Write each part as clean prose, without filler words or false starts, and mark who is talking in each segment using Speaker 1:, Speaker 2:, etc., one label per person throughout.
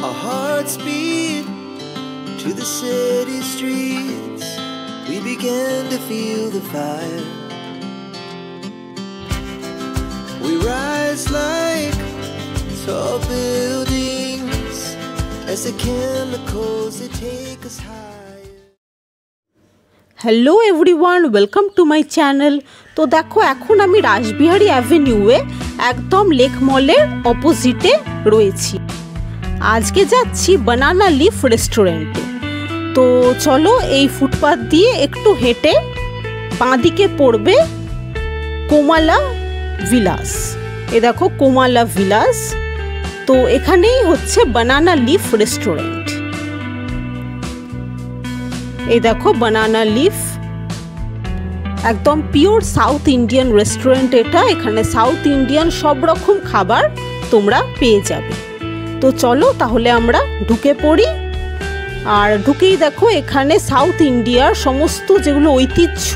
Speaker 1: Our hearts beat to the city streets. We began to feel the fire. We rise like tall buildings as the chemicals that take us higher.
Speaker 2: Hello everyone, welcome to my channel. তো দেখো, এখন আমি রাসবিহারী অ্যাভিনিউয়ে একদম lake মলের অপোজিটে রয়েছি। আজকে যাচ্ছি বানানা লিফ রেস্টুরেন্টে। তো চলো, এই ফুটপাথ দিয়ে একটু হেঁটে বাঁদিকে পড়বে কোমালা ভিলাস। এ দেখো কোমালা ভিলাস। তো এখানেই হচ্ছে বানানা লিফ রেস্টুরেন্ট। এই দেখো বানানা লিফ, একদম পিওর সাউথ ইন্ডিয়ান রেস্টুরেন্ট এটা। এখানে সাউথ ইন্ডিয়ান সব রকম খাবার তোমরা পেয়ে যাবে। তো চলো তাহলে আমরা ঢুকে পড়ি। আর ঢুকেই দেখো এখানে সাউথ ইন্ডিয়ার সমস্ত যেগুলো ঐতিহ্য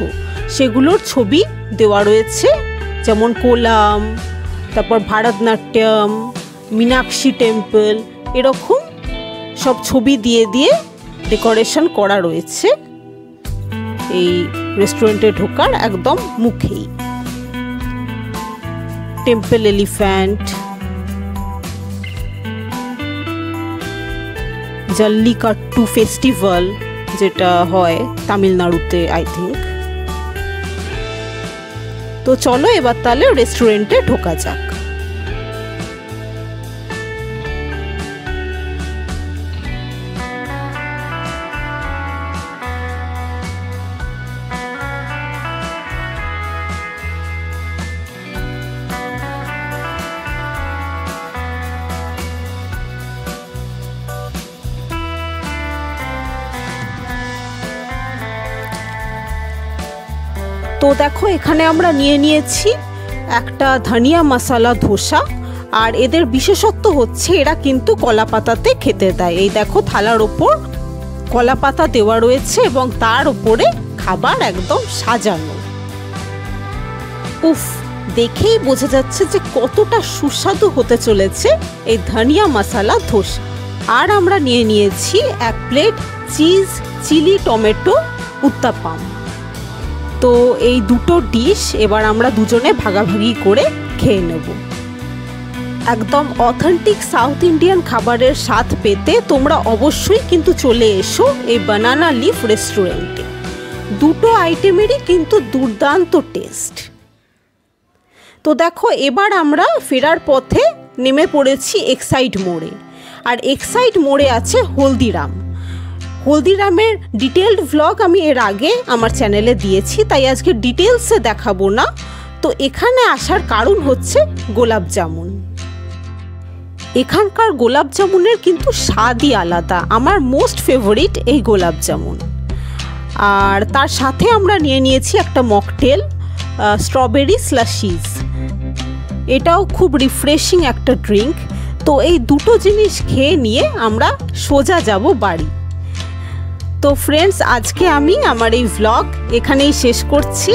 Speaker 2: সেগুলোর ছবি দেওয়া রয়েছে, যেমন কোলাম, তারপর ভারতনাট্যম, মীনাক্ষী টেম্পল, এরকম সব ছবি দিয়ে দিয়ে ডেকোরেশন করা রয়েছে এই রেস্টুরেন্টে ঢোকার একদম মুখেই। টেম্পল এলিফ্যান্ট, জল্লিকাট্টু ফেস্টিভ্যাল যেটা হয় তামিলনাড়ুতে আই থিঙ্ক। তো চলো এবার তাহলে রেস্টুরেন্টে ঢোকা যাক। তো দেখো এখানে আমরা নিয়েছি একটা ধনিয়া মশলা ধোসা। আর এদের বিশেষত্ব হচ্ছে এরা কিন্তু কলা পাতাতে খেতে দেয়। এই দেখো থালার ওপর কলা পাতা দেওয়া রয়েছে এবং তার উপরে খাবার একদম সাজানো। উফ, দেখেই বোঝা যাচ্ছে যে কতটা সুস্বাদু হতে চলেছে এই ধনিয়া মশলা ধোসা। আর আমরা নিয়েছি এক plate cheese chilli tomato uttapam. তো এই দুটো ডিশ এবার আমরা দুজনে ভাগাভাগি করে খেয়ে নেব। একদম অথেন্টিক সাউথ ইন্ডিয়ান খাবারের স্বাদ পেতে তোমরা অবশ্যই কিন্তু চলে এসো এই বানানা লিফ রেস্টুরেন্টে। দুটো আইটেমেরই কিন্তু দুর্দান্ত টেস্ট। তো দেখো এবার আমরা ফেরার পথে নেমে পড়েছি এক্সাইড মোড়ে। আর এক্সাইড মোড়ে আছে হলদিরাম। হলদিরামের ডিটেলড ভ্লগ আমি এর আগে আমার চ্যানেলে দিয়েছি, তাই আজকে ডিটেলসে দেখাবো না। তো এখানে আসার কারণ হচ্ছে গোলাপ জামুন। এখানকার গোলাপ জামুনের কিন্তু স্বাদই আলাদা। আমার মোস্ট ফেভারিট এই গোলাপ জামুন। আর তার সাথে আমরা নিয়েছি একটা মকটেল, স্ট্রবেরি স্লাশিস। এটাও খুব রিফ্রেশিং একটা ড্রিঙ্ক। তো এই দুটো জিনিস খেয়ে নিয়ে আমরা সোজা যাব বাড়ি। তো ফ্রেন্ডস, আজকে আমি আমার এই ভ্লগ এখানেই শেষ করছি।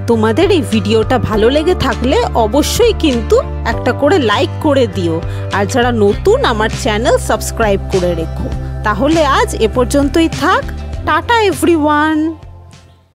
Speaker 2: তোমাদের এই ভিডিওটা ভালো লেগে থাকলে অবশ্যই কিন্তু একটা করে লাইক করে দিও। আর যারা নতুন, আমার চ্যানেল সাবস্ক্রাইব করে রেখো। তাহলে আজ এ পর্যন্তই থাক। Tata everyone.